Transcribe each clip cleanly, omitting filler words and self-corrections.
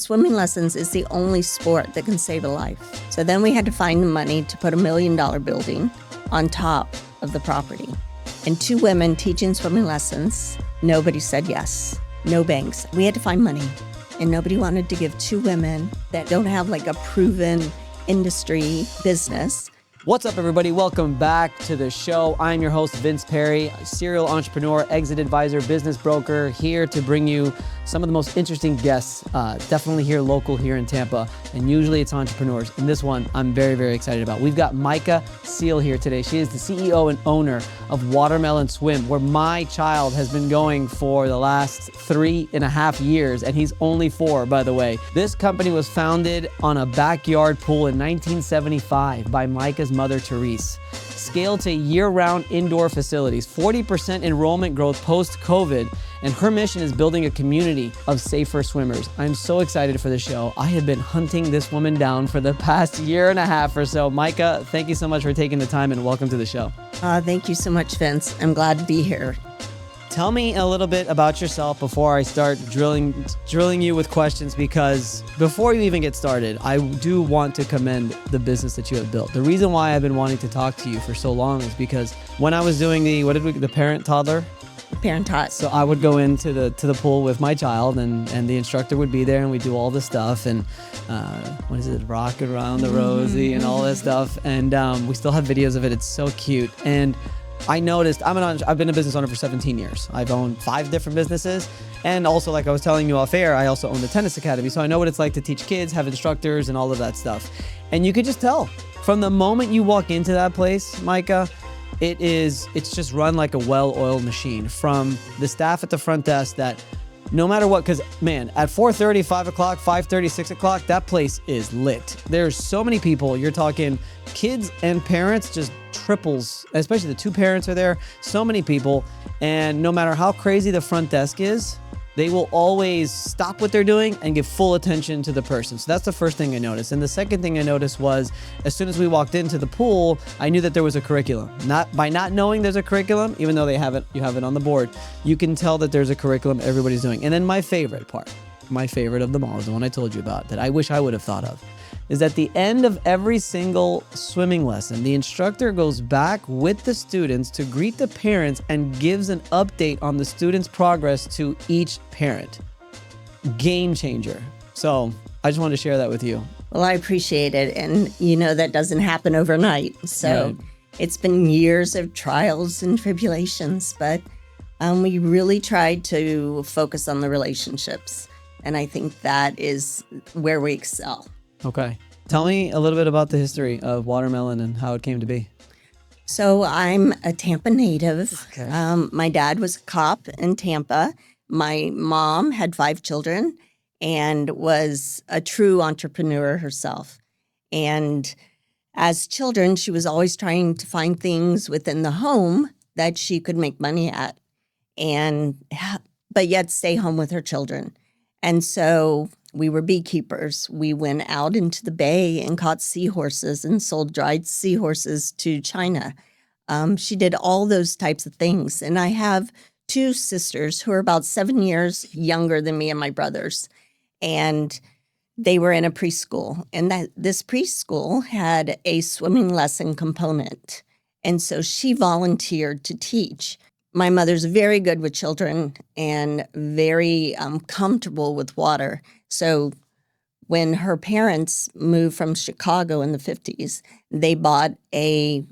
Swimming lessons is the only sport that can save a life. So then we had to find the money to put $1 million building on top of the property. And 2 women teaching swimming lessons, nobody said yes. No banks. We had to find money. And nobody wanted to give 2 women that don't have like a proven industry business. What's up, everybody? Welcome back to the show. I'm your host, Vince Perri, serial entrepreneur, exit advisor, business broker, here to bring you some of the most interesting guests, definitely here local here in Tampa, and usually it's entrepreneurs. And this one I'm very, very excited about. We've got Micha Seal here today. She is the CEO and owner of Watermelon Swim, where my child has been going for the last 3.5 years, and he's only 4, by the way. This company was founded on a backyard pool in 1975 by Micha's mother, Therese. Scaled to year-round indoor facilities, 40% enrollment growth post-COVID, and her mission is building a community of safer swimmers. I'm so excited for the show. I have been hunting this woman down for the past 1.5 years or so. Micha, thank you so much for taking the time and welcome to the show. Thank you so much, Vince. I'm glad to be here. Tell me a little bit about yourself before I start drilling you with questions, because before you even get started, I do want to commend the business that you have built. The reason why I've been wanting to talk to you for so long is because when I was doing the parent-toddler? Parent-tot. So I would go into the pool with my child, and the instructor would be there, and we do all this stuff, and rock around the Rosie and all this stuff, and we still have videos of it. It's so cute. And I noticed, I've been a business owner for 17 years. I've owned 5 different businesses. And also, like I was telling you off air, I also own the tennis academy. So I know what it's like to teach kids, have instructors, and all of that stuff. And you could just tell from the moment you walk into that place, Micha, it's just run like a well-oiled machine. From the staff at the front desk that no matter what, because man, at 4:30, 5 o'clock, 5:30, 6 o'clock, that place is lit. There's so many people. You're talking kids and parents, just triples, especially the 2 parents are there. So many people. And no matter how crazy the front desk is, they will always stop what they're doing and give full attention to the person. So that's the first thing I noticed. And the second thing I noticed was, as soon as we walked into the pool, I knew that there was a curriculum. Not knowing there's a curriculum, even though you have it on the board, you can tell that there's a curriculum everybody's doing. And then my favorite of them all is the one I told you about that I wish I would have thought of, is at the end of every single swimming lesson, the instructor goes back with the students to greet the parents and gives an update on the students' progress to each parent. Game changer. So I just wanted to share that with you. Well, I appreciate it. And that doesn't happen overnight. So It's been years of trials and tribulations, but we really tried to focus on the relationships. And I think that is where we excel. Okay. Tell me a little bit about the history of Watermelon and how it came to be. So I'm a Tampa native. Okay. My dad was a cop in Tampa. My mom had 5 children and was a true entrepreneur herself. And as children, she was always trying to find things within the home that she could make money at, but yet stay home with her children. And so we were beekeepers. We went out into the bay and caught seahorses and sold dried seahorses to China. She did all those types of things. And I have 2 sisters who are about 7 years younger than me and my brothers. And they were in a preschool. And this preschool had a swimming lesson component. And so she volunteered to teach. My mother's very good with children and very comfortable with water. So when her parents moved from Chicago in the 50s, they bought a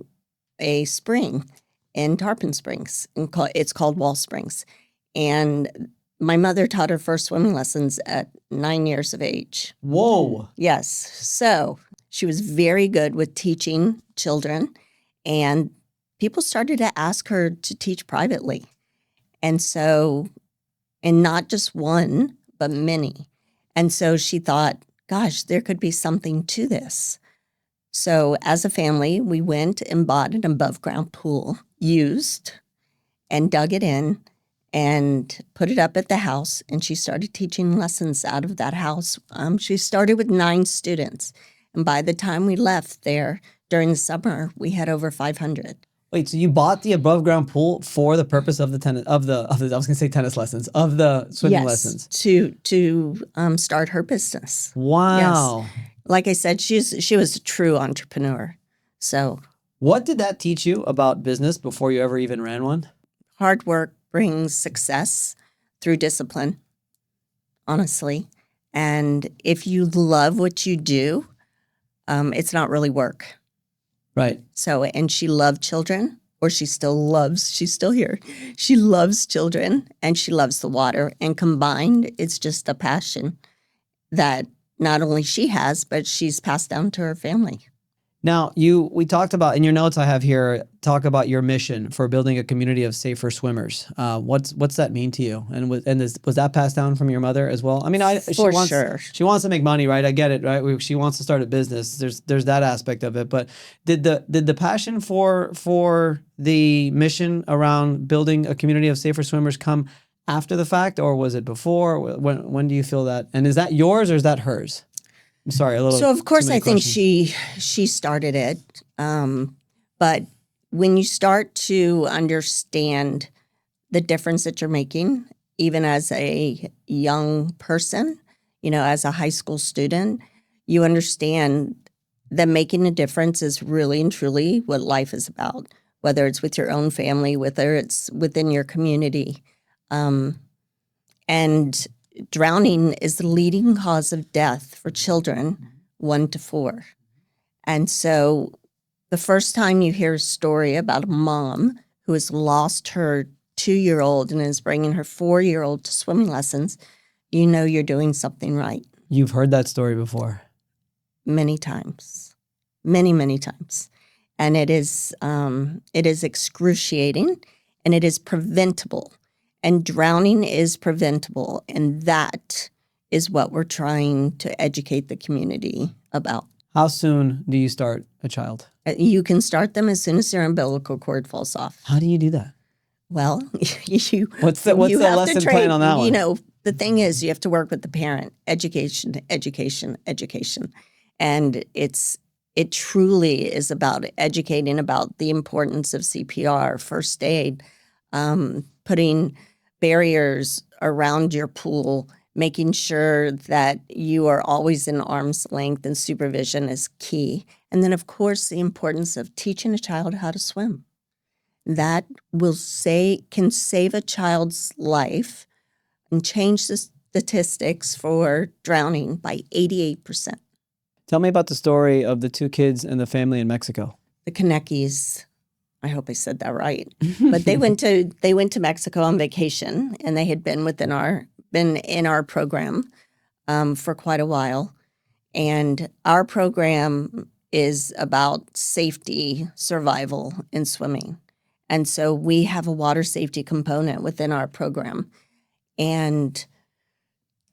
spring in Tarpon Springs. It's called Wall Springs. And my mother taught her first swimming lessons at 9 years of age. Whoa. Yes. So she was very good with teaching children, and people started to ask her to teach privately. And not just one, but many. And so she thought, gosh, there could be something to this. So as a family, we went and bought an above-ground pool, used, and dug it in and put it up at the house. And she started teaching lessons out of that house. She started with 9 students. And by the time we left there during the summer, we had over 500. Wait, so you bought the above ground pool for the purpose of the I was gonna say tennis lessons, of the swimming Yes, lessons. to start her business. Yes, Wow. like I said, she was a true entrepreneur. So What did that teach you about business before you ever even ran one? hard work brings success through discipline, honestly. And if you love what you do, it's not really work. Right. So, and she loved children, or she's still here. She loves children and she loves the water. And combined, it's just a passion that not only she has, but she's passed down to her family. Now, we talked about, in your notes I have here, talk about your mission for building a community of safer swimmers. What's that mean to you? And was that passed down from your mother as well? I mean, For sure. she wants to make money, right? I get it, right? She wants to start a business. There's that aspect of it. But did the passion for the mission around building a community of safer swimmers come after the fact, or was it before? When do you feel that? And is that yours or is that hers? I'm sorry, a little. So of course, too many I think questions. she started it, but when you start to understand the difference that you're making, even as a young person, as a high school student, you understand that making a difference is really and truly what life is about. Whether it's with your own family, whether it's within your community, and drowning is the leading cause of death for children 1 to 4. And so the first time you hear a story about a mom who has lost her 2-year-old and is bringing her 4-year-old to swimming lessons, you know you're doing something right. You've heard that story before. Many times. Many, many times. And it is excruciating and it is preventable. And drowning is preventable. And that is what we're trying to educate the community about. How soon do you start a child? You can start them as soon as their umbilical cord falls off. How do you do that? Well, What's the you have lesson to train, plan on that one? The thing is you have to work with the parent. Education, education, education. And it truly is about educating about the importance of CPR, first aid, putting barriers around your pool, making sure that you are always in arm's length and supervision is key. And then, of course, the importance of teaching a child how to swim. That can save a child's life and change the statistics for drowning by 88%. Tell me about the story of the 2 kids and the family in Mexico. The Kanekis, I hope I said that right, but they went to Mexico on vacation, and they had been in our program for quite a while. And our program is about safety, survival, and swimming. And so we have a water safety component within our program. And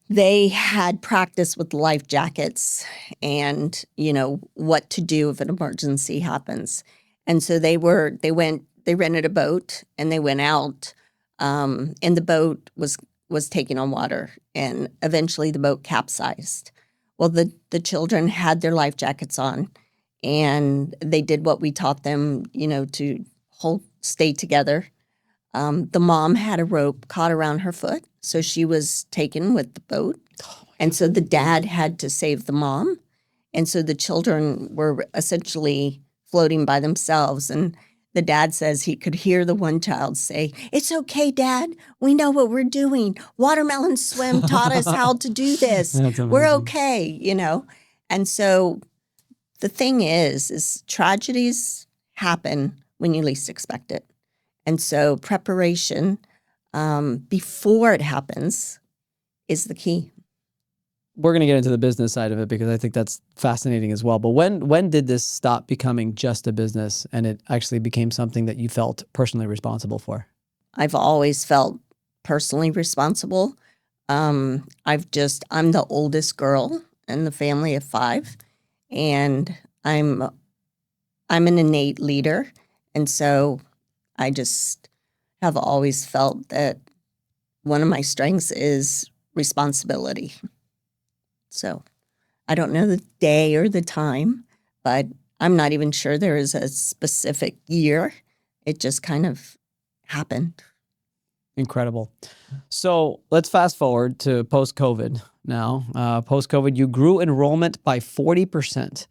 they had practice with life jackets and, what to do if an emergency happens. And so they rented a boat and they went out, and the boat was taking on water, and eventually the boat capsized. Well, the children had their life jackets on, and they did what we taught them, to stay together. The mom had a rope caught around her foot, so she was taken with the boat. And so the dad had to save the mom. And so the children were essentially floating by themselves. And the dad says he could hear the one child say, "It's okay, Dad. We know what we're doing. Watermelon Swim taught us how to do this. We're okay," And so the thing is tragedies happen when you least expect it. And so preparation before it happens is the key. We're going to get into the business side of it because I think that's fascinating as well. But when did this stop becoming just a business and it actually became something that you felt personally responsible for? I've always felt personally responsible. I'm the oldest girl in the family of 5, and I'm an innate leader. And so I just have always felt that one of my strengths is responsibility. So I don't know the day or the time, but I'm not even sure there is a specific year It just kind of happened. Incredible. So let's fast forward to post-COVID now. Post-COVID, you grew enrollment by 40%.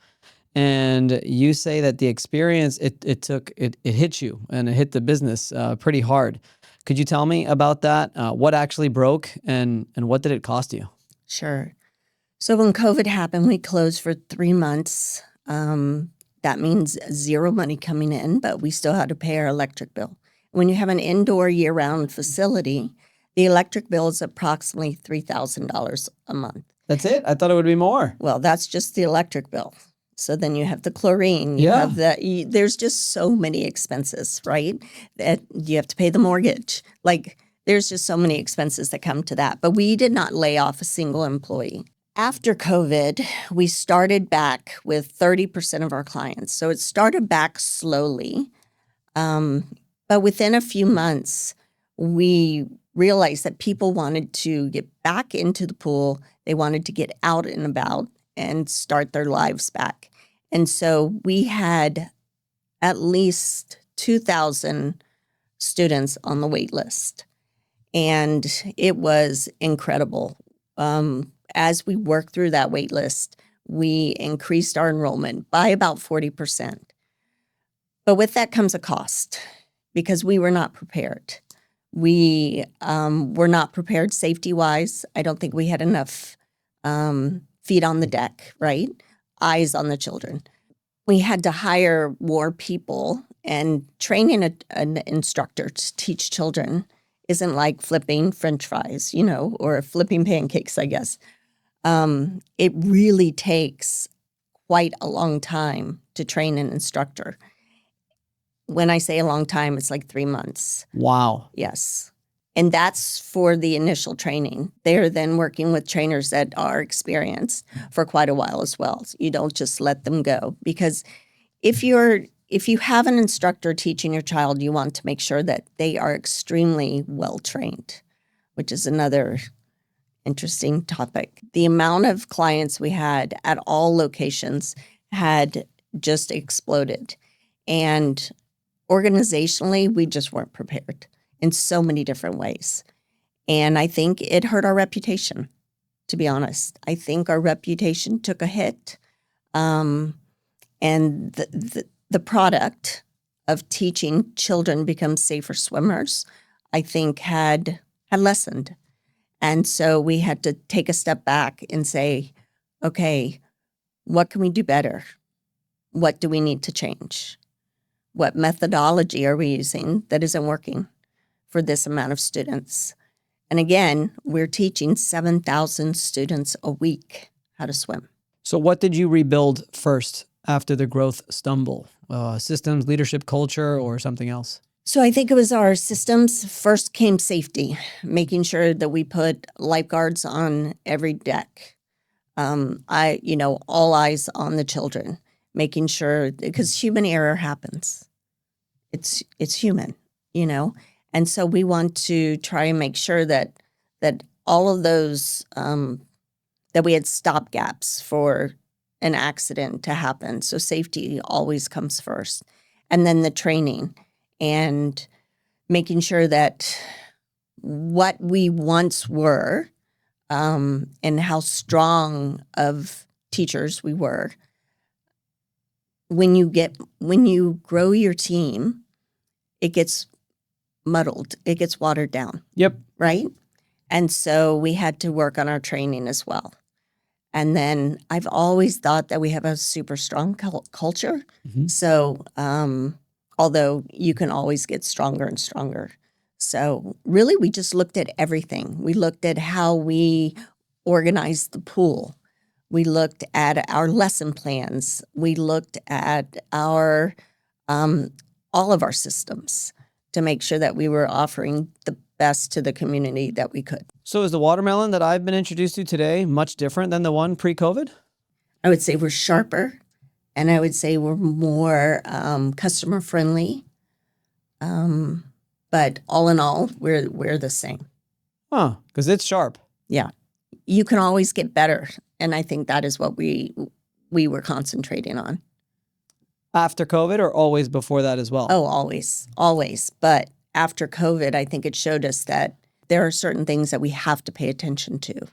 And you say that the experience, it hit you and it hit the business pretty hard. Could you tell me about that? What actually broke and what did it cost you? Sure. So when COVID happened, we closed for 3 months. That means zero money coming in, but we still had to pay our electric bill. When you have an indoor year-round facility, the electric bill is approximately $3,000 a month. That's it? I thought it would be more. Well, that's just the electric bill. So then you have the chlorine, there's just so many expenses, right? That you have to pay the mortgage. Like there's just so many expenses that come to that. But we did not lay off a single employee. After COVID, we started back with 30% of our clients. So it started back slowly. But within a few months, we realized that people wanted to get back into the pool. They wanted to get out and about and start their lives back. And so we had at least 2,000 students on the wait list. And it was incredible. As we worked through that wait list, we increased our enrollment by about 40%. But with that comes a cost because we were not prepared. We were not prepared safety-wise. I don't think we had enough feet on the deck, right? Eyes on the children. We had to hire more people, and training an instructor to teach children isn't like flipping French fries, or flipping pancakes, I guess. It really takes quite a long time to train an instructor. When I say a long time, it's like 3 months. Wow. Yes. And that's for the initial training. They're then working with trainers that are experienced for quite a while as well. So you don't just let them go. Because if you have an instructor teaching your child, you want to make sure that they are extremely well trained, which is another interesting topic. The amount of clients we had at all locations had just exploded. And organizationally, we just weren't prepared in so many different ways. And I think it hurt our reputation, to be honest. I think our reputation took a hit. And the product of teaching children become safer swimmers, I think had lessened. And so we had to take a step back and say, okay, what can we do better? What do we need to change? What methodology are we using that isn't working for this amount of students? And again, we're teaching 7,000 students a week how to swim. So what did you rebuild first after the growth stumble? Systems, leadership, culture, or something else? So I think it was our systems. First came safety, making sure that we put lifeguards on every deck. All eyes on the children, making sure, because human error happens. It's human, And so we want to try and make sure that all of those, that we had stopgaps for an accident to happen. So safety always comes first. And then the training and making sure that what we once were and how strong of teachers we were, when you grow your team, it gets muddled. It gets watered down. Yep. Right? And so we had to work on our training as well. And then I've always thought that we have a super strong culture. Mm-hmm. So although you can always get stronger and stronger. So really we just looked at everything. We looked at how we organized the pool. We looked at our lesson plans. We looked at our all of our systems to make sure that we were offering the best to the community that we could. So is the watermelon that I've been introduced to today much different than the one pre-COVID? I would say we're sharper, and I would say we're more customer friendly. But all in all, we're the same. Huh, because it's sharp. Yeah. You can always get better, and I think that is what we were concentrating on. After COVID or always before that as well? Oh, always, always. But after COVID, I think it showed us that there are certain things that we have to pay attention to.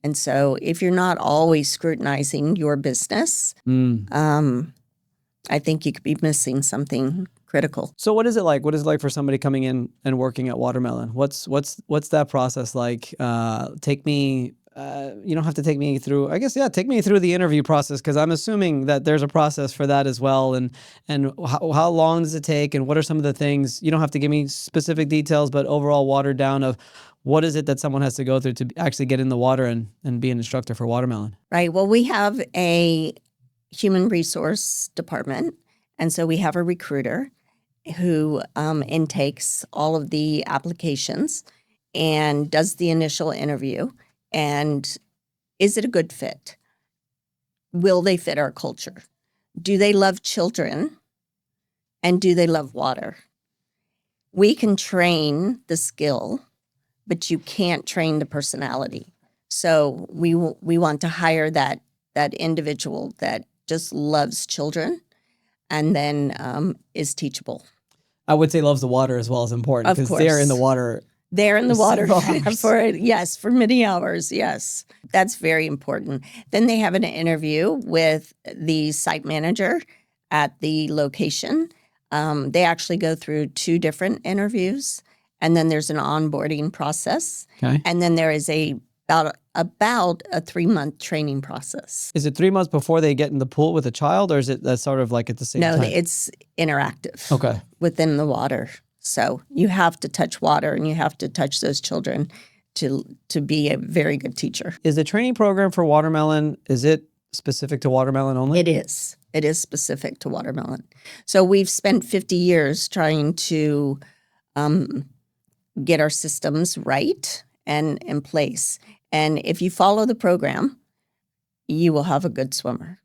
And so if you're not always scrutinizing your business, I think you could be missing something critical. So what is it like? What is it like for somebody coming in and working at Watermelon? What's that process like? Take me. You don't have to take me through. I guess take me through the interview process, because I'm assuming that there's a process for that as well. And how long does it take? And what are some of the things? You don't have to give me specific details, but overall watered down of what is it that someone has to go through to actually get in the water and be an instructor for Watermelon? Right. Well, we have a human resource department, and so we have a recruiter who intakes all of the applications and does the initial interview. And is it a good fit? Will they fit our culture? Do they love children? And do they love water? We can train the skill, but you can't train the personality. So we want to hire that individual that just loves children and then is teachable. I would say loves the water as well is important, because they're in the water. They're in the water hours. for many hours. Yes, that's very important. Then they have an interview with the site manager at the location. They actually go through 2 different interviews, and then there's an onboarding process. Okay. And then there is about a 3-month training process. Is it 3 months before they get in the pool with a child, or is it that sort of like at the same time? No, it's interactive. Okay. Within the water. So you have to touch water and you have to touch those children to be a very good teacher. Is the training program for Watermelon, is it specific to Watermelon only? It is. It is specific to Watermelon. So we've spent 50 years trying to get our systems right and in place. And if you follow the program, you will have a good swimmer.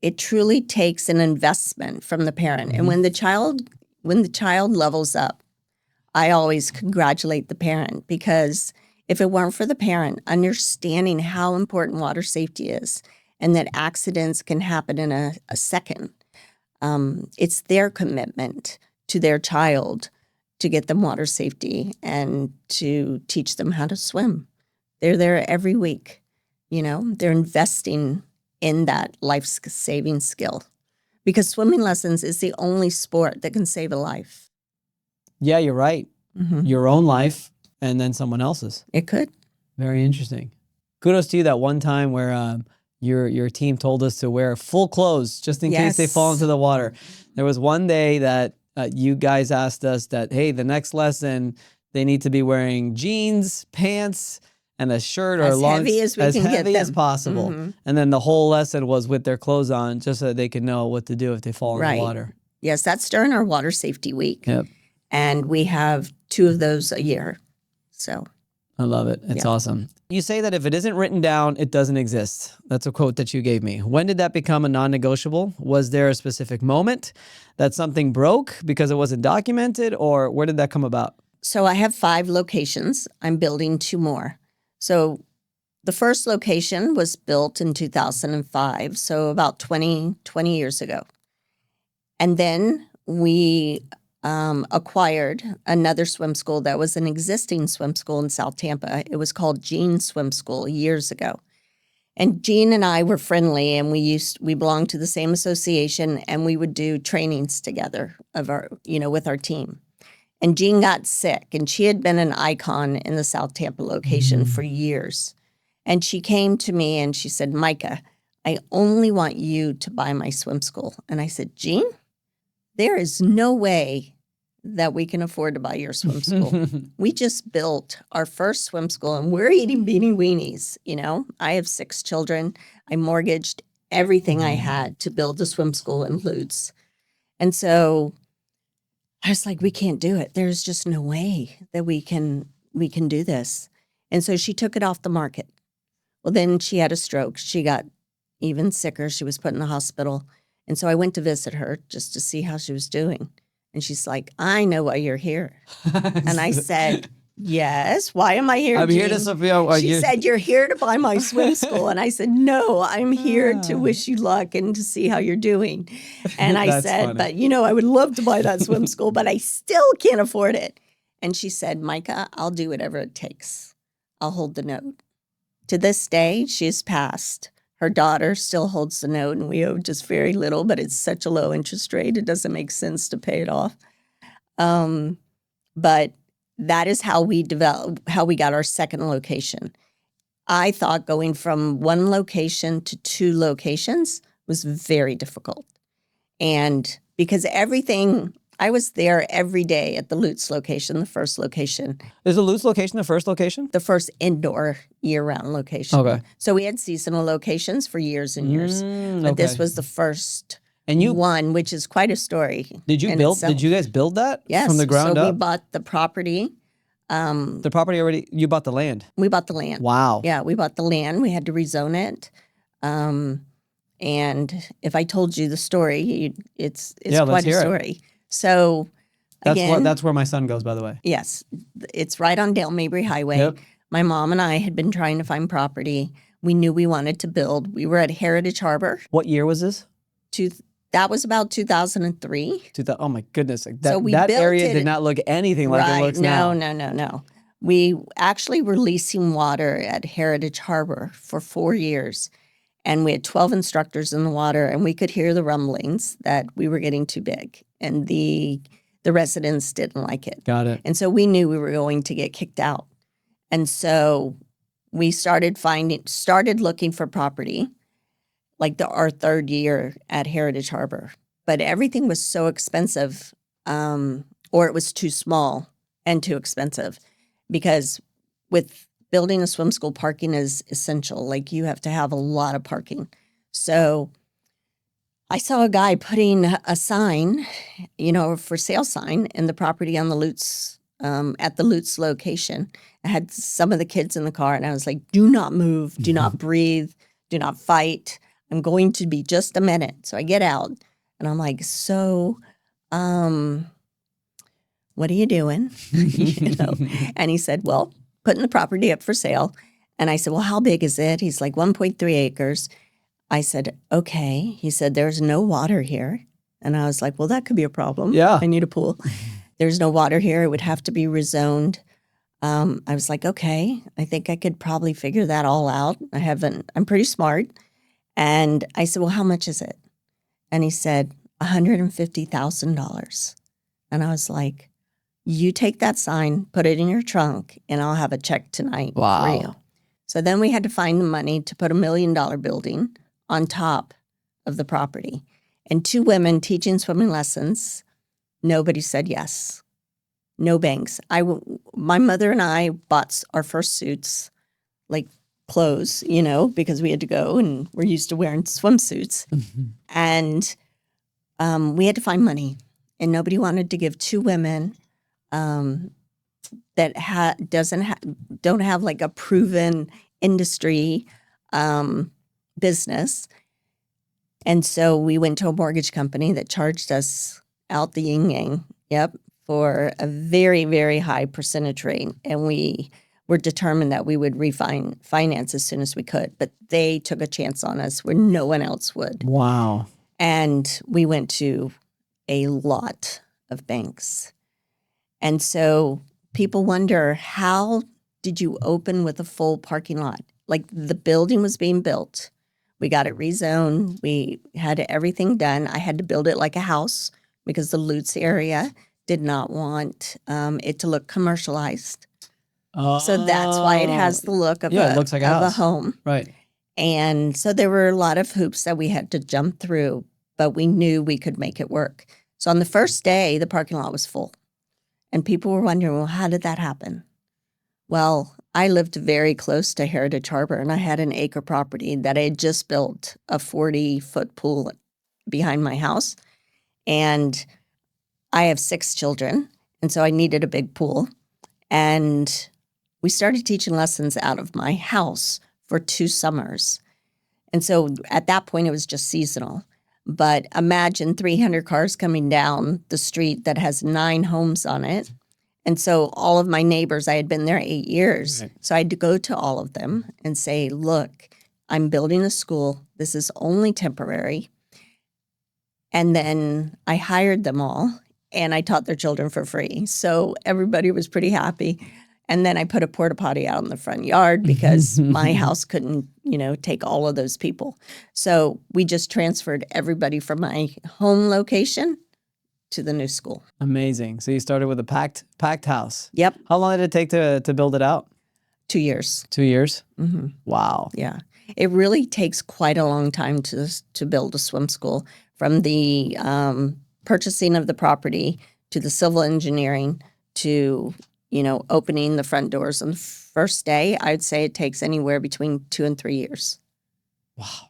It truly takes an investment from the parent. And when the child levels up, I always congratulate the parent, because if it weren't for the parent understanding how important water safety is and that accidents can happen in a second, it's their commitment to their child to get them water safety and to teach them how to swim. They're there every week. They're investing in that life-saving skill. Because swimming lessons is the only sport that can save a life. Yeah, you're right. Mm-hmm. Your own life and then someone else's. It could. Very interesting. Kudos to you that one time where your team told us to wear full clothes just in case they fall into the water. There was one day that you guys asked us that, hey, the next lesson, they need to be wearing jeans, pants, and a shirt or long, heavy as we can get them. as possible. Mm-hmm. And then the whole lesson was with their clothes on, just so that they could know what to do if they fall in the water. Yes, that's during our water safety week. Yep. And we have 2 of those a year. So I love it. It's awesome. You say that if it isn't written down, it doesn't exist. That's a quote that you gave me. When did that become a non-negotiable? Was there a specific moment that something broke because it wasn't documented, or where did that come about? So I have 5 locations. I'm building 2 more. So the first location was built in 2005, so about 20 years ago. And then we acquired another swim school that was an existing swim school in South Tampa. It was called Jean Swim School years ago. And Jean and I were friendly, and we belonged to the same association, and we would do trainings together with our team. And Jean got sick, and she had been an icon in the South Tampa location for years. And she came to me and she said, Micha, I only want you to buy my swim school. And I said, Jean, there is no way that we can afford to buy your swim school. We just built our first swim school, and we're eating beanie weenies. I have 6 children. I mortgaged everything I had to build the swim school in Lutz. And so I was like, we can't do it. There's just no way that we can do this. And so she took it off the market. Well, then she had a stroke. She got even sicker. She was put in the hospital. And so I went to visit her just to see how she was doing. And she's like, I know why you're here. And I said, Yes. Why am I here? I'm here to Jean? support. She said, "You're here to buy my swim school." And I said, "No, I'm here to wish you luck and to see how you're doing." And I That's said, funny. "But I would love to buy that swim school, but I still can't afford it." And she said, "Micha, I'll do whatever it takes. I'll hold the note." To this day, she's passed. Her daughter still holds the note, and we owe just very little, but it's such a low interest rate, it doesn't make sense to pay it off. But that is how we got our second location. I thought going from one location to two locations was very difficult. And because I was there every day at the Lutz location, the first location, Is the Lutz location the first location? the first indoor year-round location. Okay. So we had seasonal locations for years and years. But this was the first one, which is quite a story. Did you guys build that Yes. from the ground up? up? We bought the property. The property already, you bought the land. We bought the land. Wow. Yeah, we bought the land. We had to rezone it. And if I told you the story, it's quite a story. So that's where my son goes, by the way. Yes, it's right on Dale Mabry Highway. Yep. My mom and I had been trying to find property. We knew we wanted to build. We were at Heritage Harbor. What year was this? That was about 2003. Oh my goodness! So we that built area it- did not look anything like it looks now. No. We actually were leasing water at Heritage Harbor for 4 years. And we had 12 instructors in the water, and we could hear the rumblings that we were getting too big. And the residents didn't like it. Got it. And so we knew we were going to get kicked out. And so we started looking for property, like our third year at Heritage Harbor. But everything was so expensive, or it was too small and too expensive, because with building a swim school, parking is essential. Like, you have to have a lot of parking. So I saw a guy putting a sign, a for sale sign in the property on the Lutz, at the Lutz location. I had some of the kids in the car, and I was like, "Do not move, do not breathe, do not fight. I'm going to be just a minute." So I get out, and I'm like, "So, what are you doing?" And he said, "Well, putting the property up for sale." And I said, "Well, how big is it?" He's like, 1.3 acres. I said, "Okay." He said, "There's no water here." And I was like, "Well, that could be a problem. Yeah. I need a pool." "There's no water here. It would have to be rezoned." I was like, "Okay, I think I could probably figure that all out. I'm pretty smart." And I said, "Well, how much is it?" And he said, $150,000. And I was like, "You take that sign, put it in your trunk, and I'll have a check tonight for you." So then we had to find the money to put $1 million building on top of the property. And 2 women teaching swimming lessons, nobody said yes. No banks. My mother and I bought our first suits, like clothes, because we had to go and we're used to wearing swimsuits. And we had to find money. And nobody wanted to give 2 women that don't have like a proven industry business. And so we went to a mortgage company that charged us out the yin-yang, for a very, very high percentage rate. And we were determined that we would refinance as soon as we could. But they took a chance on us where no one else would. Wow. And we went to a lot of banks. And so people wonder, how did you open with a full parking lot? Like, the building was being built. We got it rezoned. We had everything done. I had to build it like a house because the Lutz area did not want it to look commercialized. So that's why it has the look of, it looks like a house. home. Right. And so there were a lot of hoops that we had to jump through, but we knew we could make it work. So on the first day, the parking lot was full. And people were wondering, well, how did that happen? Well, I lived very close to Heritage Harbor, and I had an acre property that I had just built a 40-foot pool behind my house. And I have 6 children, and so I needed a big pool. And we started teaching lessons out of my house for 2 summers. And so at that point, it was just seasonal. But imagine 300 cars coming down the street that has 9 homes on it. And so all of my neighbors, I had been there 8 years. Right. So I had to go to all of them and say, look, I'm building a school. This is only temporary. And then I hired them all and I taught their children for free. So everybody was pretty happy. And then I put a porta potty out in the front yard because my house couldn't, take all of those people. So we just transferred everybody from my home location to the new school. Amazing. So you started with a packed house. Yep. How long did it take to build it out? 2 years. 2 years? Mm-hmm. Wow. Yeah. It really takes quite a long time to build a swim school, from the purchasing of the property to the civil engineering to, opening the front doors on the first day. I'd say it takes anywhere between 2 and 3 years. Wow.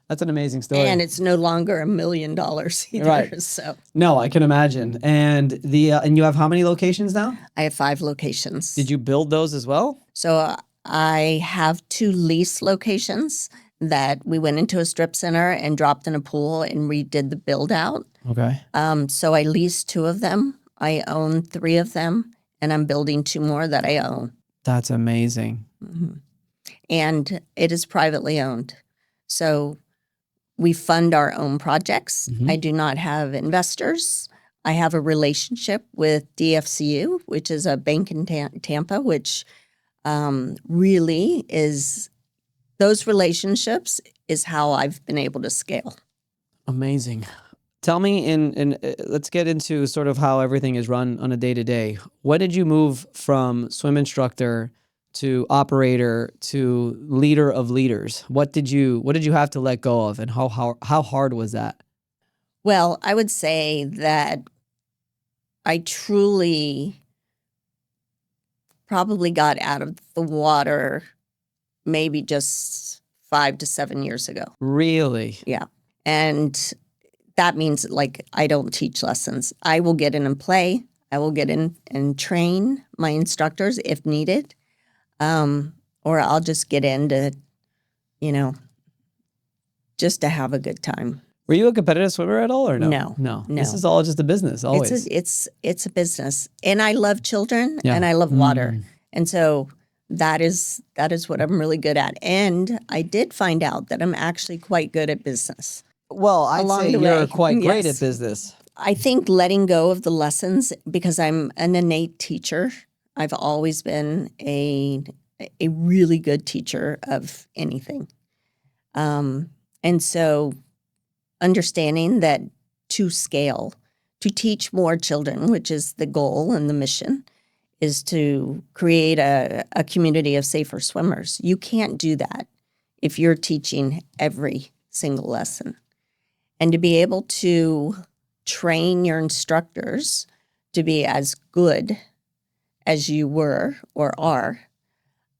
That's an amazing story. And it's no longer $1 million either. Right. So No, I can imagine. And and you have how many locations now? I have 5 locations. Did you build those as well? So I have 2 lease locations that we went into a strip center and dropped in a pool and redid the build out. Okay. So I leased 2 of them. I own 3 of them, and I'm building 2 more that I own. That's amazing. Mm-hmm. And it is privately owned. So we fund our own projects. Mm-hmm. I do not have investors. I have a relationship with DFCU, which is a bank in Tampa, which really is, those relationships is how I've been able to scale. Amazing. Tell me, let's get into sort of how everything is run on a day-to-day. When did you move from swim instructor to operator to leader of leaders? What did you have to let go of, and how hard was that? Well, I would say that I truly probably got out of the water maybe just 5 to 7 years ago. Really? Yeah. And that means, like, I don't teach lessons. I will get in and play. I will get in and train my instructors if needed. Or I'll just get in to, just to have a good time. Were you a competitive swimmer at all, or no? No. This is all just a business, always. It's a business. And I love children, Yeah. and I love water. And so that is what I'm really good at. And I did find out that I'm actually quite good at business. Well, I'd Along say the you're way. quite great Yes. at business. I think letting go of the lessons, because I'm an innate teacher. I've always been a really good teacher of anything. And so understanding that to scale, to teach more children, which is the goal and the mission, is to create a community of safer swimmers. You can't do that if you're teaching every single lesson. And to be able to train your instructors to be as good as you were or are,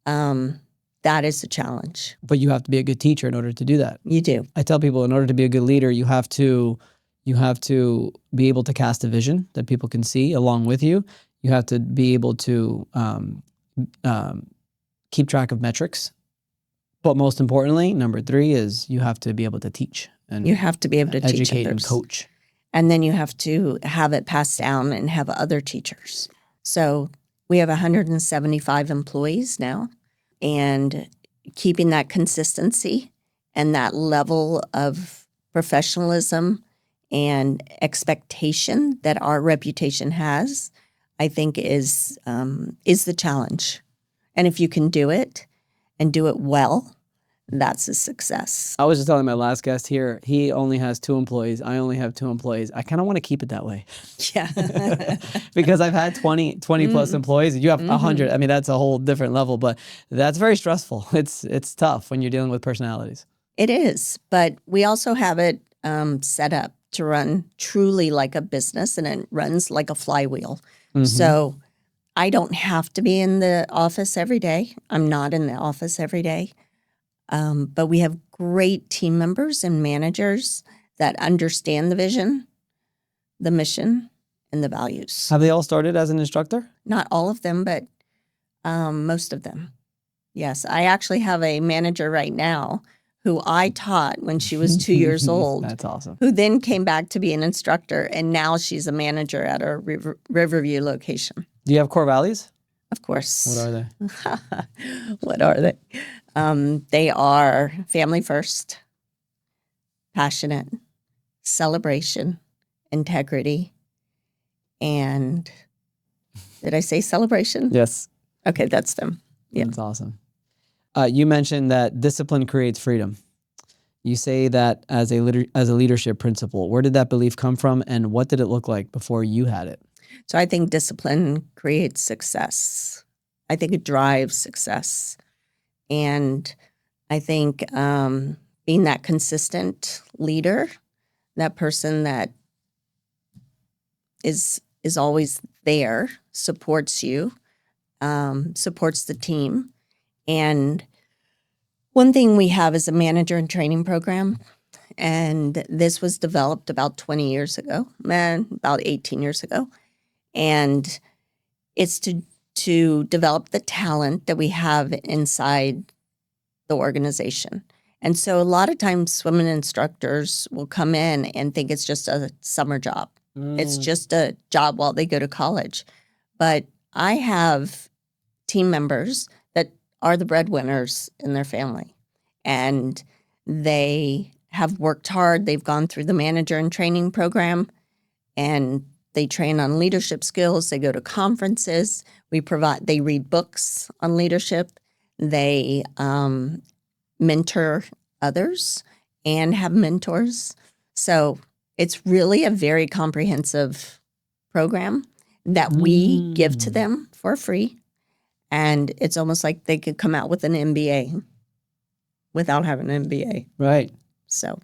that is a challenge. But you have to be a good teacher in order to do that. You do. I tell people, in order to be a good leader, you have to be able to cast a vision that people can see along with you. You have to be able to keep track of metrics. But most importantly, number 3 is you have to be able to teach and You have to be able to teach educate and others. coach. And then you have to have it passed down and have other teachers. So we have 175 employees now, and keeping that consistency and that level of professionalism and expectation that our reputation has, I think is the challenge. And if you can do it and do it well, that's a success. I was just telling my last guest here, he only has 2 employees. I only have 2 employees. I kind of want to keep it that way. Yeah. Because I've had 20 plus employees. You have 100. I mean, that's a whole different level, but that's very stressful. It's tough when you're dealing with personalities. It is, but we also have it set up to run truly like a business, and it runs like a flywheel. Mm-hmm. So I don't have to be in the office every day. I'm not in the office every day. But we have great team members and managers that understand the vision, the mission, and the values. Have they all started as an instructor? Not all of them, but most of them. Yes, I actually have a manager right now who I taught when she was 2 years old. That's awesome. Who then came back to be an instructor, and now she's a manager at our Riverview location. Do you have core values? Of course. What are they? What are they? They are family first, passionate, celebration, integrity, and did I say celebration? Yes. Okay, that's them. Yeah. That's awesome. You mentioned that discipline creates freedom. You say that as a leadership principle. Where did that belief come from, and what did it look like before you had it? So I think discipline creates success. I think it drives success. And I think being that consistent leader, that person that is always there, supports you, supports the team. And one thing we have is a manager and training program. And this was developed about 20 years ago, about 18 years ago. And it's to develop the talent that we have inside the organization. And so a lot of times swimming instructors will come in and think it's just a summer job. It's just a job while they go to college. But I have team members that are the breadwinners in their family. And they have worked hard. They've gone through the manager and training program, and they train on leadership skills. They go to conferences. They read books on leadership. They mentor others and have mentors. So it's really a very comprehensive program that we give to them for free. And it's almost like they could come out with an MBA without having an MBA. Right. So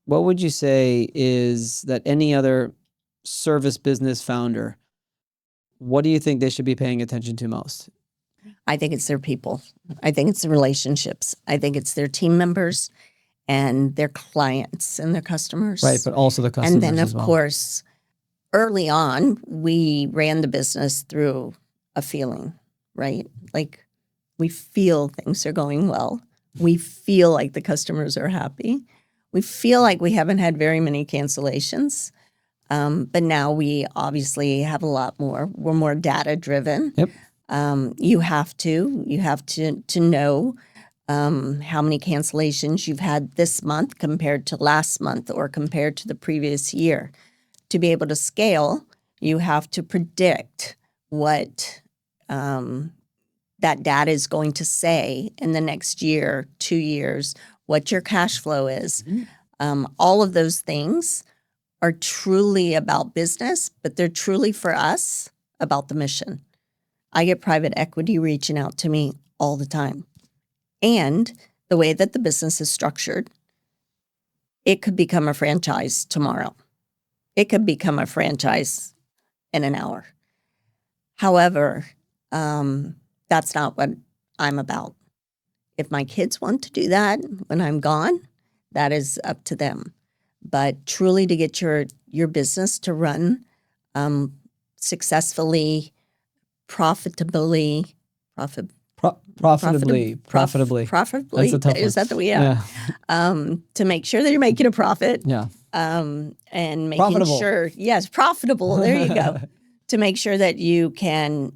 what would you say is that any other service business founder, what do you think they should be paying attention to most? I think it's their people. I think it's the relationships. I think it's their team members and their clients and their customers. Right, but also the customers And then, of as well. course, early on, we ran the business through a feeling, right? Like we feel things are going well. We feel like the customers are happy. We feel like we haven't had very many cancellations. But now we obviously have a lot more. We're more data driven. Yep. You have to know how many cancellations you've had this month compared to last month or compared to the previous year. To be able to scale, you have to predict what that data is going to say in the next year, 2 years, what your cash flow is. All of those things are truly about business, but they're truly for us about the mission. I get private equity reaching out to me all the time. And the way that the business is structured, it could become a franchise tomorrow. It could become a franchise in an hour. However, that's not what I'm about. If my kids want to do that when I'm gone, that is up to them. But truly to get your business to run successfully, profitably. Profitably. That's a tough one. Is that the way? Yeah. To make sure that you're making a profit. Yeah. And making Profitable. sure, yes, profitable. There you go. To make sure that you can,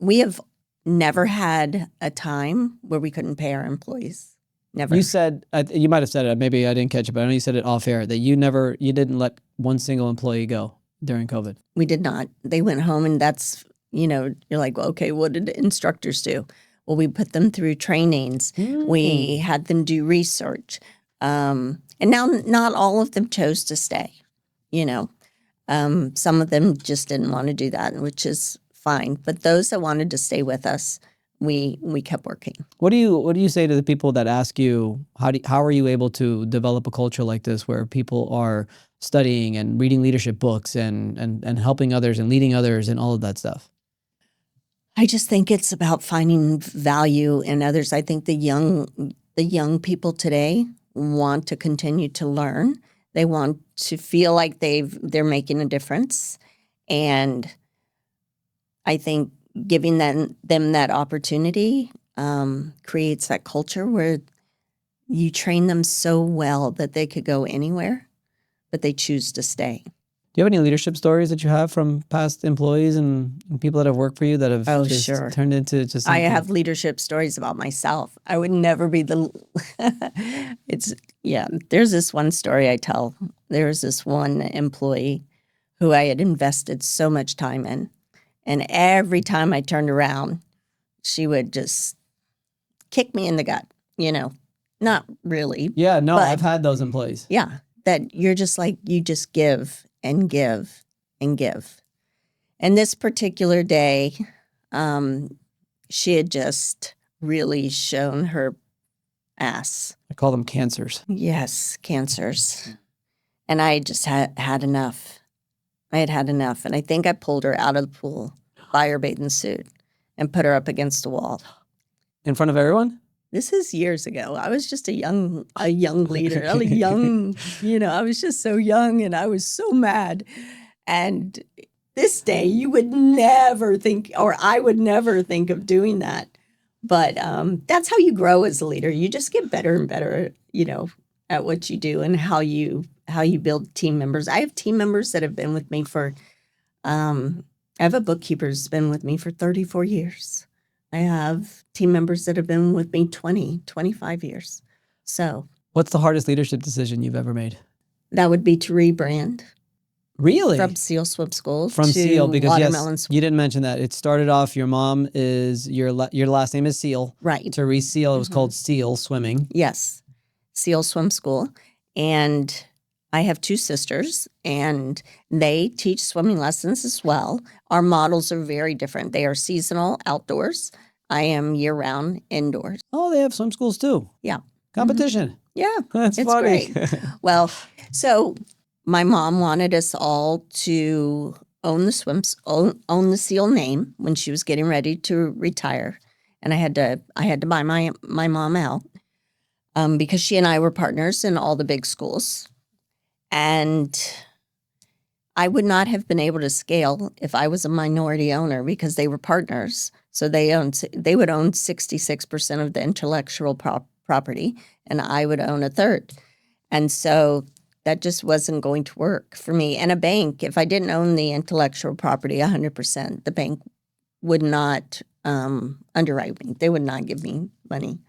we have never had a time where we couldn't pay our employees. Never. You said, you might have said it, maybe I didn't catch it, but I know you said it off air, that you didn't let one single employee go during COVID. We did not. They went home, and that's, you're like, well, okay, what did instructors do? Well, we put them through trainings. We had them do research. And now not all of them chose to stay, Some of them just didn't want to do that, which is fine. But those that wanted to stay with us, we kept working. What do you say to the people that ask you, how are you able to develop a culture like this where people are studying and reading leadership books and helping others and leading others and all of that stuff? I just think it's about finding value in others. I think the young people today want to continue to learn. They want to feel like they're making a difference. And I think giving them that opportunity creates that culture where you train them so well that they could go anywhere, but they choose to stay. Do you have any leadership stories that you have from past employees and people that have worked for you that have just sure. turned into just I something? have leadership stories about myself. I would never be there's this one story I tell. There was this one employee who I had invested so much time in. And every time I turned around, she would just kick me in the gut, not really. Yeah, no, but I've had those employees. Yeah, that you're just like, you just give and give and give. And this particular day, she had just really shown her ass. I call them cancers. Yes, cancers. And I just had enough. I had enough. And I think I pulled her out of the pool by her bathing suit and put her up against the wall. In front of everyone? This is years ago. I was just a young leader, I was just so young and I was so mad. And this day you would never think, or I would never think of doing that. But that's how you grow as a leader. You just get better and better, at what you do and how you build team members. I have team members that have been with me for, I have a bookkeeper who's been with me for 34 years. I have team members that have been with me 20, 25 years. So what's the hardest leadership decision you've ever made? That would be to rebrand. Really? From Seal Swim School From to Seal, because Watermelon yes, you didn't mention that. It started off, your mom is, your last name is Seal. Right. To reseal, it was called Seal Swimming. Yes. Seal Swim School. And I have two sisters, and they teach swimming lessons as well. Our models are very different. They are seasonal outdoors. I am year-round indoors. Oh, they have swim schools too. Yeah. Competition. Yeah. That's it's funny. Great. Well, so my mom wanted us all to own the Seal name when she was getting ready to retire. And I had to buy my mom out because she and I were partners in all the big schools. And I would not have been able to scale if I was a minority owner because they were partners. So they would own 66% of the intellectual property, and I would own a third. And so that just wasn't going to work for me. And a bank, if I didn't own the intellectual property 100%, the bank would not underwrite me. They would not give me money.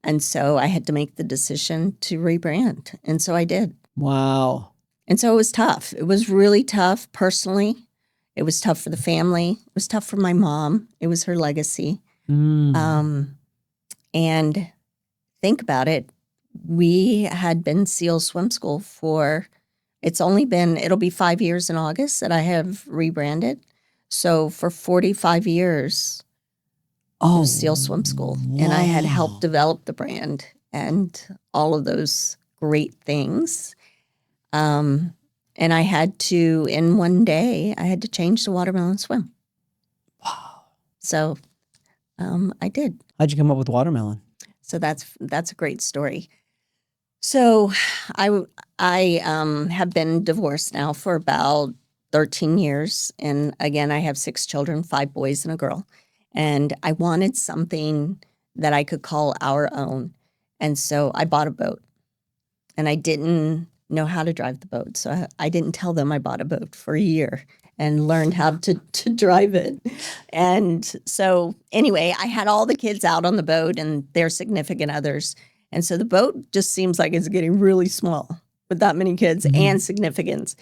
And so I had to make the decision to rebrand. And so I did. Wow. And so it was tough. It was really tough personally. It was tough for the family. It was tough for my mom. It was her legacy. And think about it. We had been Seal Swim School it'll be 5 years in August that I have rebranded. So for 45 years, it was Seal Swim School. Wow. And I had helped develop the brand and all of those great things. And I had to, in one day, I had to change the Watermelon Swim. Wow. So I did. How'd you come up with watermelon? So that's a great story. So I have been divorced now for about 13 years. And again, I have 6 children, 5 boys and a girl. And I wanted something that I could call our own. And so I bought a boat. And I didn't know how to drive the boat. So I didn't tell them I bought a boat for a year and learned how to drive it. And so anyway, I had all the kids out on the boat and their significant others. And so the boat just seems like it's getting really small with that many kids and significance.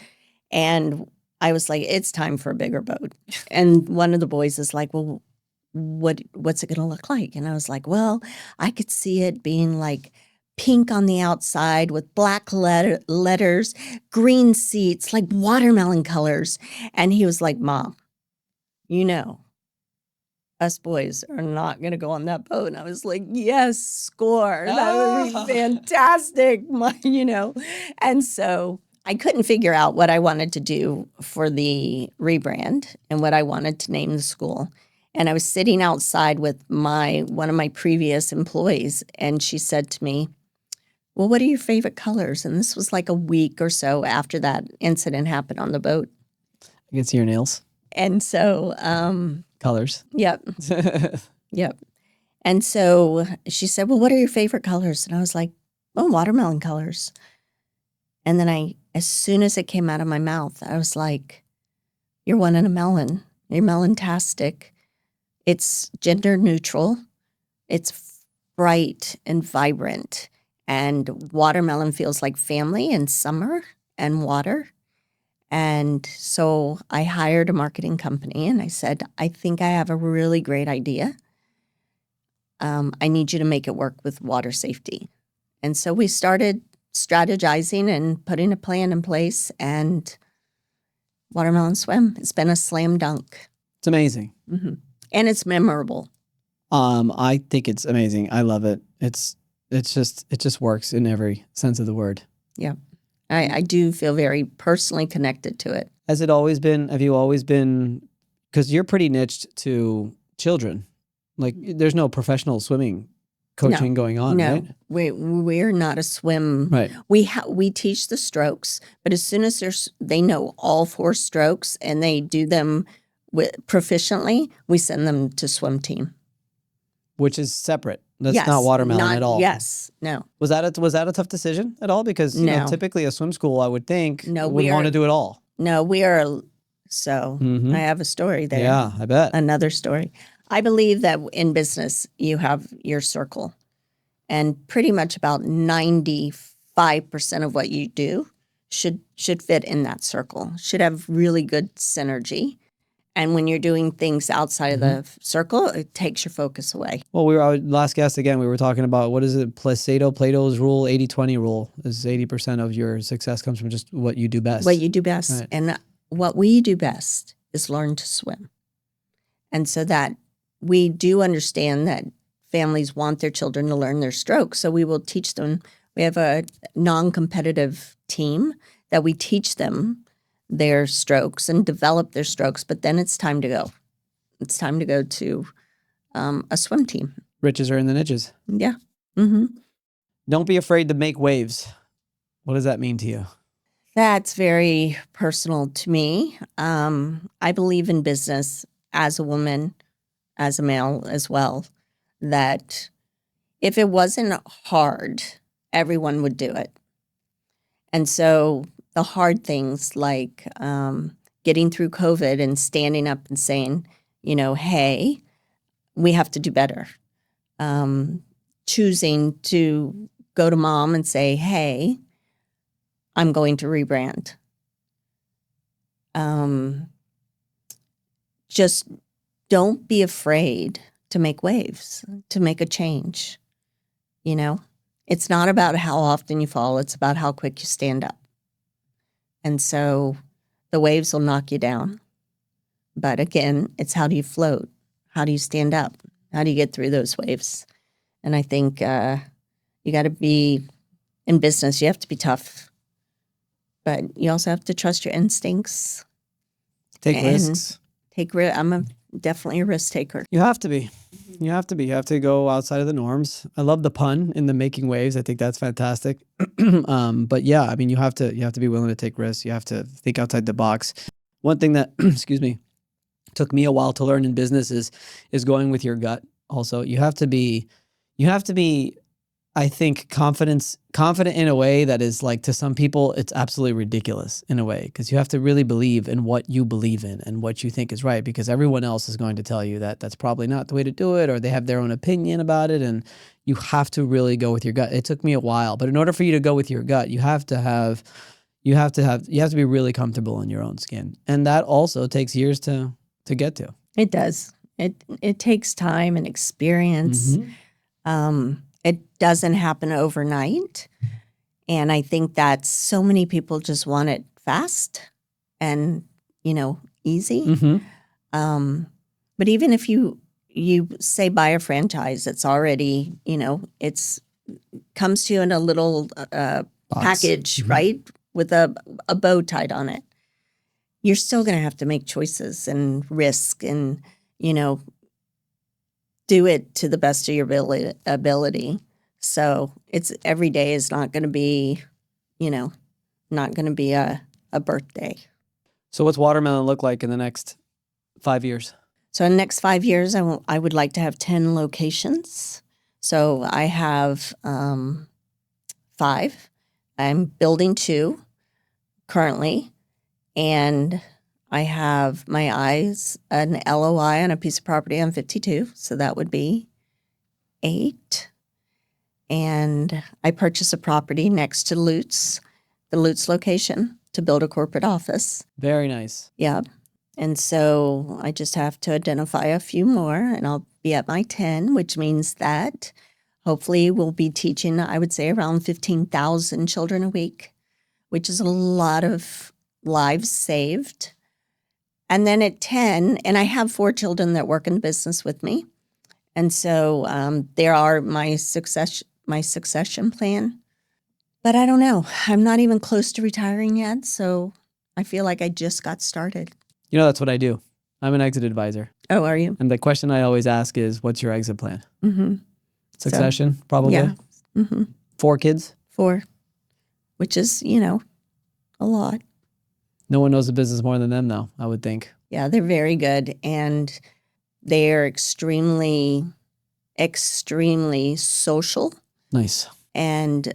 And I was like, it's time for a bigger boat. And one of the boys is like, well, what's it going to look like? And I was like, well, I could see it being like pink on the outside with black letters, green seats, like watermelon colors. And he was like, Mom, us boys are not going to go on that boat. And I was like, yes, score. That would be fantastic, And so I couldn't figure out what I wanted to do for the rebrand and what I wanted to name the school. And I was sitting outside with one of my previous employees, and she said to me, well, what are your favorite colors? And this was like a week or so after that incident happened on the boat. I can see your nails. And so... colors. Yep. Yep. And so she said, well, what are your favorite colors? And I was like, oh, watermelon colors. And then as soon as it came out of my mouth, I was like, you're one in a melon. You're melon-tastic. It's gender neutral. It's bright and vibrant. And watermelon feels like family and summer and water. And so I hired a marketing company and I said, I think I have a really great idea. I need you to make it work with water safety. And so we started strategizing and putting a plan in place, and Watermelon Swim, it's been a slam dunk. It's amazing. Mm-hmm. And it's memorable. I think it's amazing. I love it. It just works in every sense of the word. Yeah. I do feel very personally connected to it. Has it always been, have you always been, because you're pretty niched to children. Like there's no professional swimming coaching going on, no. right? We're not a swim. Right. We teach the strokes, but as soon as they know all 4 strokes and they do them proficiently, we send them to swim team. Which is separate. That's not watermelon at all. Yes. No. Was that a tough decision at all? Because you know, typically a swim school, I would think, would want to do it all. No, we are. So I have a story there. Yeah, I bet. Another story. I believe that in business, you have your circle. And pretty much about 95% of what you do should fit in that circle, should have really good synergy. And when you're doing things outside of the circle, it takes your focus away. Well, our last guest, again, we were talking about, what is it, Plato's rule, 80-20 rule, is 80% of your success comes from just what you do best. What you do best. Right. And what we do best is learn to swim. And so that we do understand that families want their children to learn their strokes. So we will teach them. We have a non-competitive team that we teach them their strokes and develop their strokes, but then it's time to go. It's time to go to a swim team. Riches are in the niches. Yeah. Mm-hmm. Don't be afraid to make waves. What does that mean to you? That's very personal to me. I believe in business as a woman, as a male as well, that if it wasn't hard, everyone would do it. And so the hard things like getting through COVID and standing up and saying, you know, hey, we have to do better. Choosing to go to mom and say, hey, I'm going to rebrand. Just don't be afraid to make waves, to make a change. You know, it's not about how often you fall. It's about how quick you stand up. And so the waves will knock you down. But again, it's how do you float? How do you stand up? How do you get through those waves? And I think you got to be, in business, you have to be tough. But you also have to trust your instincts. Take risks. I'm definitely a risk taker. You have to be. You have to be. You have to go outside of the norms. I love the pun in the making waves. I think that's fantastic. But yeah, I mean, you have to be willing to take risks. You have to think outside the box. One thing that, excuse me, took me a while to learn in business is going with your gut. Also, you have to be, I think, confident in a way that is like, to some people, it's absolutely ridiculous in a way, because you have to really believe in what you believe in and what you think is right, because everyone else is going to tell you that that's probably not the way to do it, or they have their own opinion about it. And you have to really go with your gut. It took me a while, but in order for you to go with your gut, you have to be really comfortable in your own skin. And that also takes years to get to. It does. It takes time and experience. It doesn't happen overnight. And I think that so many people just want it fast and, easy. But even if you say buy a franchise, it's already, it's comes to you in a little package, right? With a bow tied on it. You're still going to have to make choices and risk and, do it to the best of your ability. So it's every day is not going to be, not going to be a birthday. So what's Watermelon look like in the next 5 years? So in the next 5 years, I would like to have 10 locations. So I have 5. I'm building 2 currently, and I have my eyes an LOI on a piece of property on 52, so that would be 8. And I purchased a property next to the Lutz location, to build a corporate office. Very nice. Yeah. And so I just have to identify a few more, and I'll be at my 10, which means that hopefully we'll be teaching, I would say, around 15,000 children a week, which is a lot of lives saved. And then at 10, and I have 4 children that work in the business with me. And so there are my succession plan. But I don't know. I'm not even close to retiring yet, so I feel like I just got started. You know, that's what I do. I'm an exit advisor. Oh, are you? And the question I always ask is, what's your exit plan? Mm-hmm. Succession, probably? Yeah. Mm-hmm. 4 kids? 4, which is, a lot. No one knows the business more than them, though, I would think. Yeah, they're very good, and they are extremely, extremely social Nice. and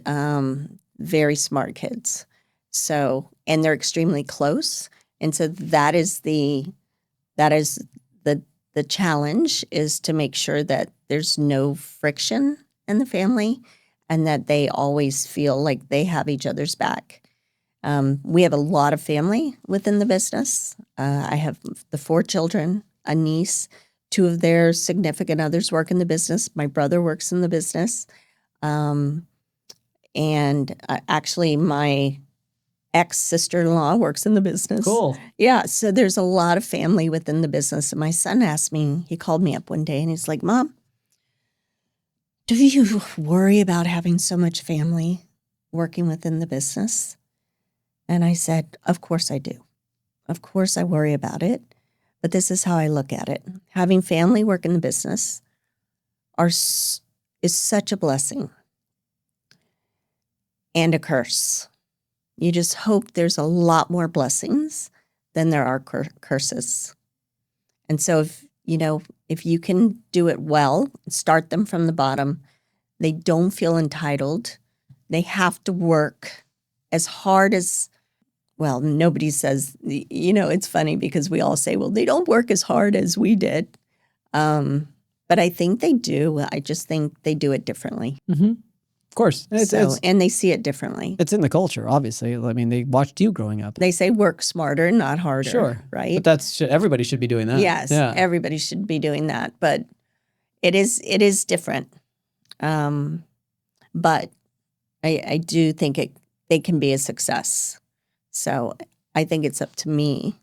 very smart kids. So, and they're extremely close. And so that is the challenge, is to make sure that there's no friction in the family and that they always feel like they have each other's back. We have a lot of family within the business. I have the 4 children, a niece, 2 of their significant others work in the business. My brother works in the business. And actually my ex-sister-in-law works in the business. Cool. Yeah, so there's a lot of family within the business. And my son asked me, he called me up one day and he's like, Mom, do you worry about having so much family working within the business? And I said, of course I do. Of course I worry about it. But this is how I look at it. Having family work in the business is such a blessing and a curse. You just hope there's a lot more blessings than there are curses. And so if you can do it well, start them from the bottom, they don't feel entitled. They have to work as hard as, well, nobody says, it's funny because we all say, well, they don't work as hard as we did. But I think they do. I just think they do it differently. Mm-hmm. Of course. And they see it differently. It's in the culture, obviously. I mean, they watched you growing up. They say work smarter, not harder. Sure. Right? But everybody should be doing that. Yes, yeah. Everybody should be doing that. But it is different. But I do think they can be a success. So I think it's up to me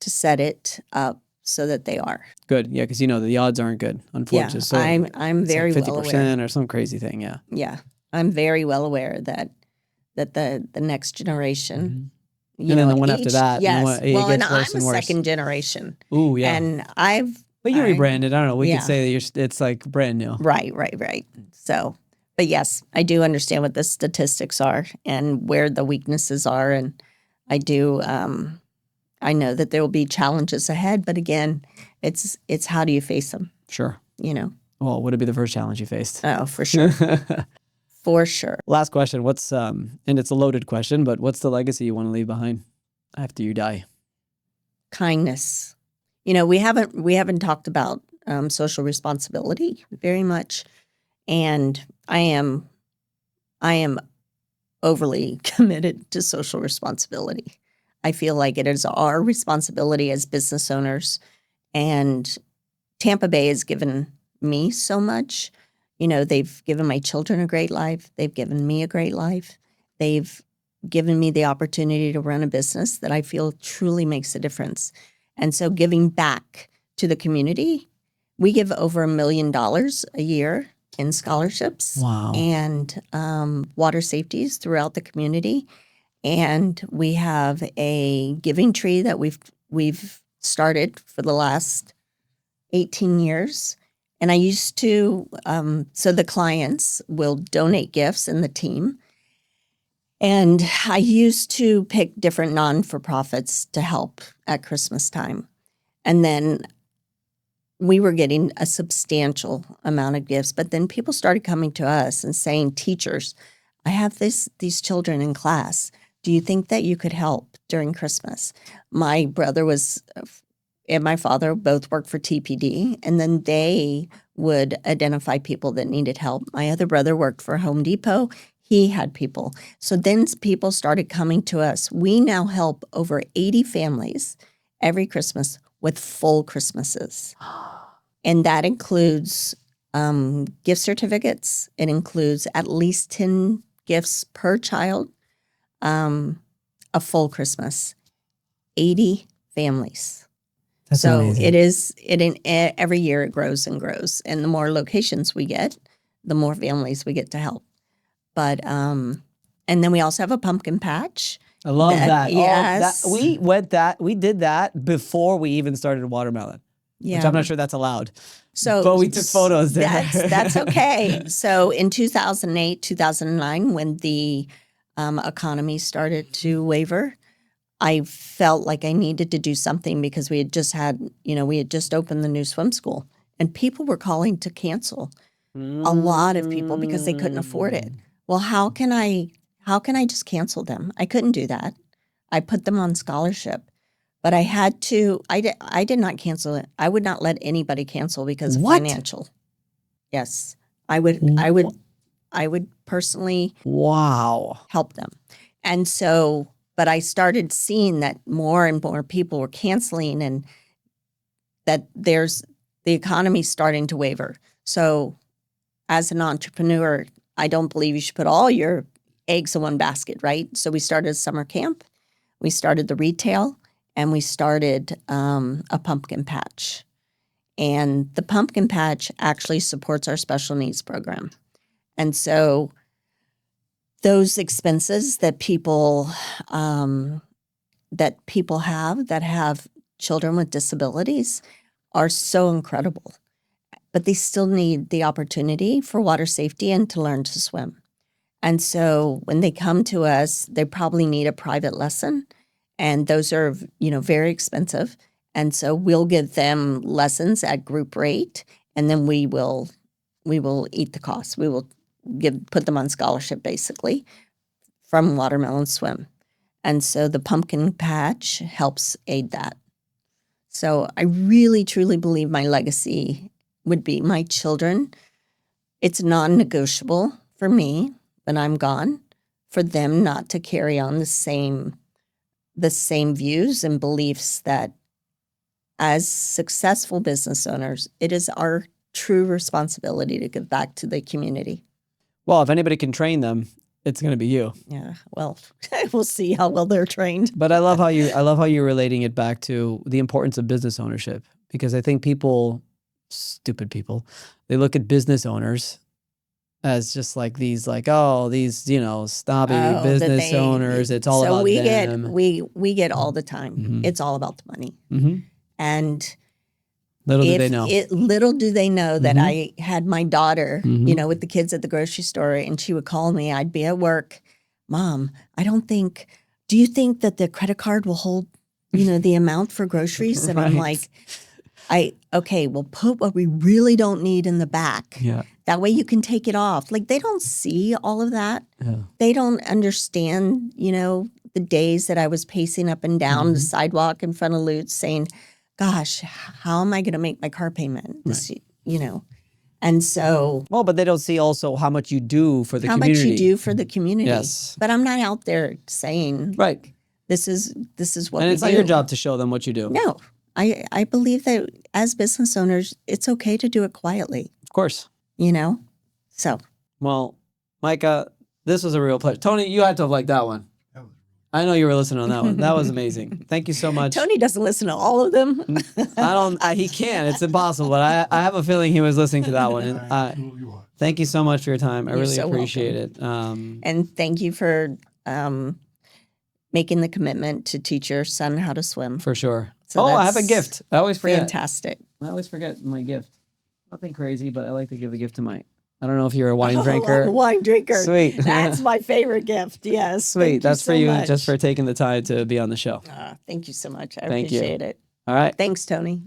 to set it up so that they are. Good. Yeah, because the odds aren't good, unfortunately. Yeah, so I'm very like 50% well aware. or some crazy thing, yeah. Yeah. I'm very well aware that the next generation, and then the one after that. Yes. It Well, gets and worse I'm a and worse. second generation. Ooh, yeah. And But you rebranded. I don't know. We yeah. could say that it's like brand new. Right. So, but yes, I do understand what the statistics are and where the weaknesses are. And I do, I know that there will be challenges ahead, but again, it's how do you face them? Sure. Well, what would be the first challenge you faced? Oh, for sure. For sure. Last question. What's and it's a loaded question, but what's the legacy you want to leave behind after you die? Kindness. We haven't talked about social responsibility very much, and I am overly committed to social responsibility. I feel like it is our responsibility as business owners, and Tampa Bay has given me so much. They've given my children a great life. They've given me a great life. They've given me the opportunity to run a business that I feel truly makes a difference. And so giving back to the community, we give over $1 million a year in scholarships. Wow. And water safeties throughout the community. And we have a giving tree that we've started for the last 18 years. And I used to, so the clients will donate gifts in the team. And I used to pick different non-for-profits to help at Christmas time. And then we were getting a substantial amount of gifts. But then people started coming to us and saying, teachers, I have these children in class. Do you think that you could help during Christmas? My brother and my father both worked for TPD, and then they would identify people that needed help. My other brother worked for Home Depot. He had people. So then people started coming to us. We now help over 80 families every Christmas with full Christmases. And that includes gift certificates. It includes at least 10 gifts per child, a full Christmas, 80 families. That's So amazing. Every year it grows and grows. And the more locations we get, the more families we get to help. But, and then we also have a pumpkin patch. I love that. Yes. We did that before we even started watermelon, which I'm not sure that's allowed. But we took photos there. That's okay. So in 2008, 2009, when the economy started to waver, I felt like I needed to do something because we had just opened the new swim school and people were calling to cancel. A lot of people because they couldn't afford it. Well, how can I just cancel them? I couldn't do that. I put them on scholarship. But I had to, I did not cancel it. I would not let anybody cancel because of financial. Yes. I would personally help them. And so, but I started seeing that more and more people were canceling and that the economy starting to waver. So as an entrepreneur, I don't believe you should put all your eggs in one basket, right? So we started a summer camp. We started the retail. And we started a pumpkin patch. And the pumpkin patch actually supports our special needs program. And so those expenses that people have that have children with disabilities are so incredible. But they still need the opportunity for water safety and to learn to swim. And so when they come to us, they probably need a private lesson. And those are, very expensive. And so we'll give them lessons at group rate, and then we will eat the cost. We will put them on scholarship, basically, from Watermelon Swim. And so the pumpkin patch helps aid that. So I really, truly believe my legacy would be my children. It's non-negotiable for me when I'm gone for them not to carry on the same views and beliefs that as successful business owners, it is our true responsibility to give back to the community. Well, if anybody can train them, it's going to be you. Yeah. Well, we'll see how well they're trained. But I love how you're relating it back to the importance of business ownership, because I think stupid people, they look at business owners as just like these snobby business owners. It's all about them. We get all the time. Mm-hmm. It's all about the money. Mm-hmm. And little do they know. Little do they know that Mm-hmm. I had my daughter, Mm-hmm. with the kids at the grocery store, and she would call me. I'd be at work. Mom, do you think that the credit card will hold, the amount for groceries? And I'm like, we'll put what we really don't need in the back. Yeah. That way you can take it off. Like, they don't see all of that. Yeah. They don't understand, the days that I was pacing up and down the sidewalk in front of Lutz saying, gosh, how am I going to make my car payment? And so. Well, but they don't see also how much you do for the community. How much you do for the community. Yes. But I'm not out there saying, right, this is what we do. And it's not your job to show them what you do. No. I believe that as business owners, it's okay to do it quietly. Of course. So. Well, Micha, this was a real pleasure. Tony, you had to have liked that one. I know you were listening on that one. That was amazing. Thank you so much. Tony doesn't listen to all of them. He can't. It's impossible. But I have a feeling he was listening to that one. And thank you so much for your time. I really appreciate it. And thank you for making the commitment to teach your son how to swim. For sure. So I have a gift. I always forget. Fantastic. I always forget my gift. Nothing crazy, but I like to give a gift to Mike. I don't know if you're a wine drinker. I'm a wine drinker. Sweet. That's my favorite gift. Yes. Sweet. That's for you, much. Just for taking the time to be on the show. Thank you so much. I Thank appreciate it. All right. Thanks, Tony.